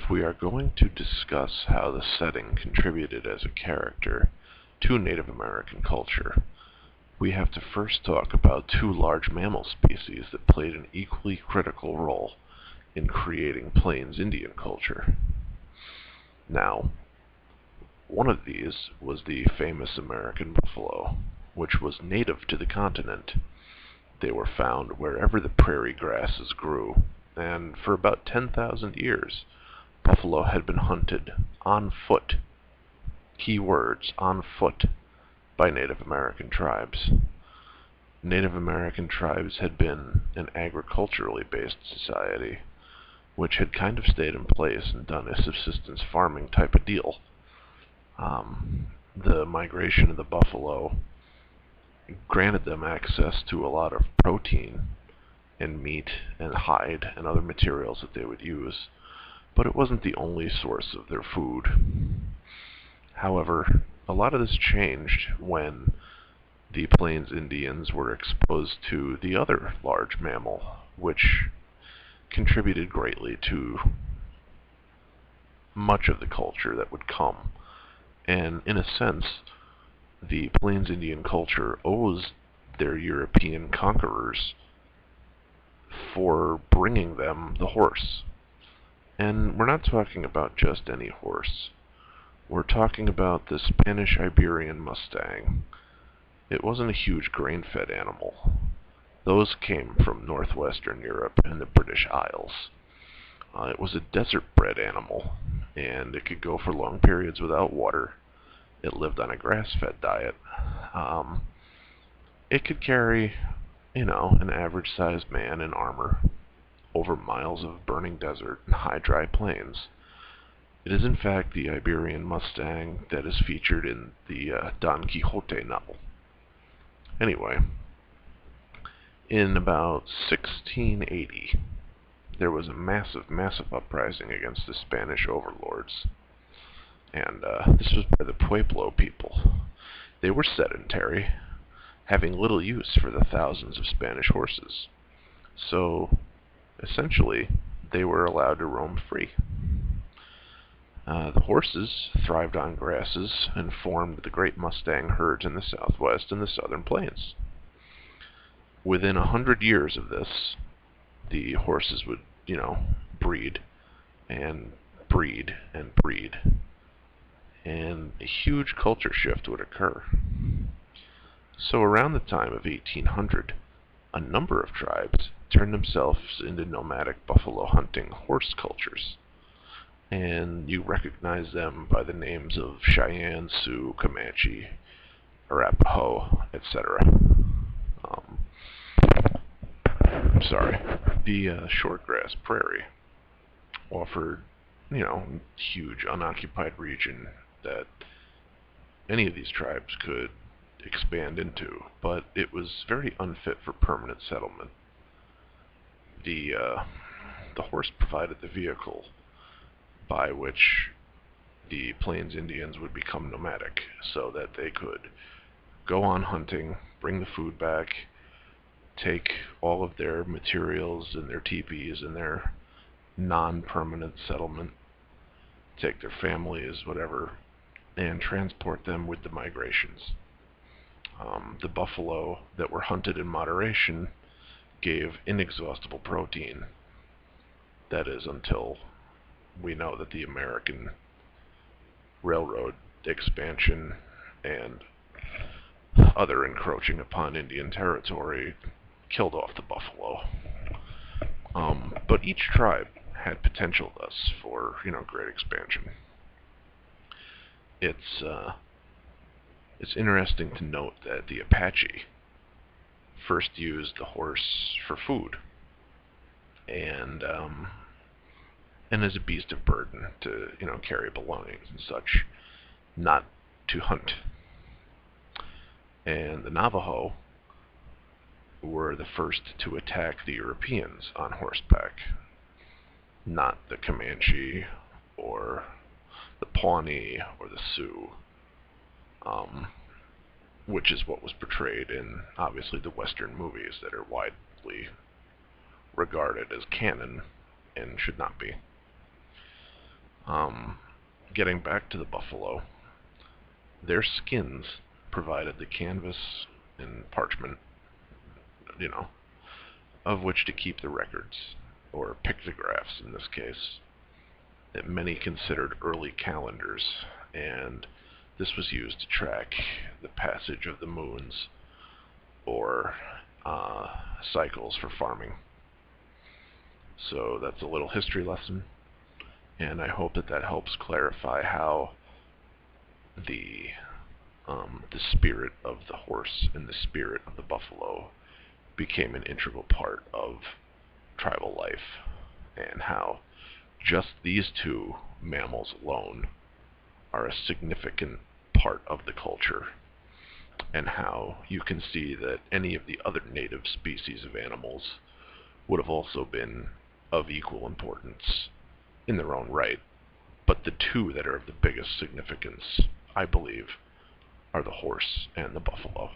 If we are going to discuss how the setting contributed as a character to Native American culture, we have to first talk about two large mammal species that played an equally critical role in creating Plains Indian culture. Now, one of these was the famous American buffalo, which was native to the continent. They were found wherever the prairie grasses grew, and for about 10,000 years, buffalo had been hunted on foot, key words, on foot, by Native American tribes. Native American tribes had been an agriculturally based society, which had kind of stayed in place and done a subsistence farming type of deal. The migration of the buffalo granted them access to a lot of protein and meat and hide and other materials that they would use, but it wasn't the only source of their food. However, a lot of this changed when the Plains Indians were exposed to the other large mammal, which contributed greatly to much of the culture that would come. And in a sense, the Plains Indian culture owes their European conquerors for bringing them the horse. And we're not talking about just any horse. We're talking about the Spanish Iberian Mustang. It wasn't a huge grain-fed animal. Those came from northwestern Europe and the British Isles. It was a desert-bred animal, and it could go for long periods without water. It lived on a grass-fed diet. It could carry, an average-sized man in armor over miles of burning desert and high dry plains. It is in fact the Iberian Mustang that is featured in the Don Quixote novel. Anyway, in about 1680, there was a massive uprising against the Spanish overlords. And this was by the Pueblo people. They were sedentary, having little use for the thousands of Spanish horses. So, essentially, they were allowed to roam free. The horses thrived on grasses and formed the great Mustang herds in the southwest and the southern plains. Within 100 years of this, the horses would, breed and breed and breed. And a huge culture shift would occur. So around the time of 1800, a number of tribes turned themselves into nomadic buffalo hunting horse cultures. And you recognize them by the names of Cheyenne, Sioux, Comanche, Arapaho, etc. The shortgrass prairie offered, huge unoccupied region that any of these tribes could expand into, but it was very unfit for permanent settlement. The horse provided the vehicle by which the Plains Indians would become nomadic, so that they could go on hunting, bring the food back, take all of their materials and their teepees and their non-permanent settlement, take their families, whatever, and transport them with the migrations. The buffalo that were hunted in moderation gave inexhaustible protein. That is, until we know that the American railroad expansion and other encroaching upon Indian territory killed off the buffalo. But each tribe had potential thus for, great expansion. It's interesting to note that the Apache first used the horse for food and as a beast of burden to, carry belongings and such, not to hunt. And the Navajo were the first to attack the Europeans on horseback, not the Comanche or the Pawnee or the Sioux, which is what was portrayed in, obviously, the Western movies that are widely regarded as canon and should not be. Getting back to the buffalo, their skins provided the canvas and parchment, you know, of which to keep the records, or pictographs in this case, that many considered early calendars, and this was used to track the passage of the moons or cycles for farming. So that's a little history lesson, and I hope that that helps clarify how the the spirit of the horse and the spirit of the buffalo became an integral part of tribal life, and how just these two mammals alone are a significant part of the culture, and how you can see that any of the other native species of animals would have also been of equal importance in their own right, but the two that are of the biggest significance, I believe, are the horse and the buffalo.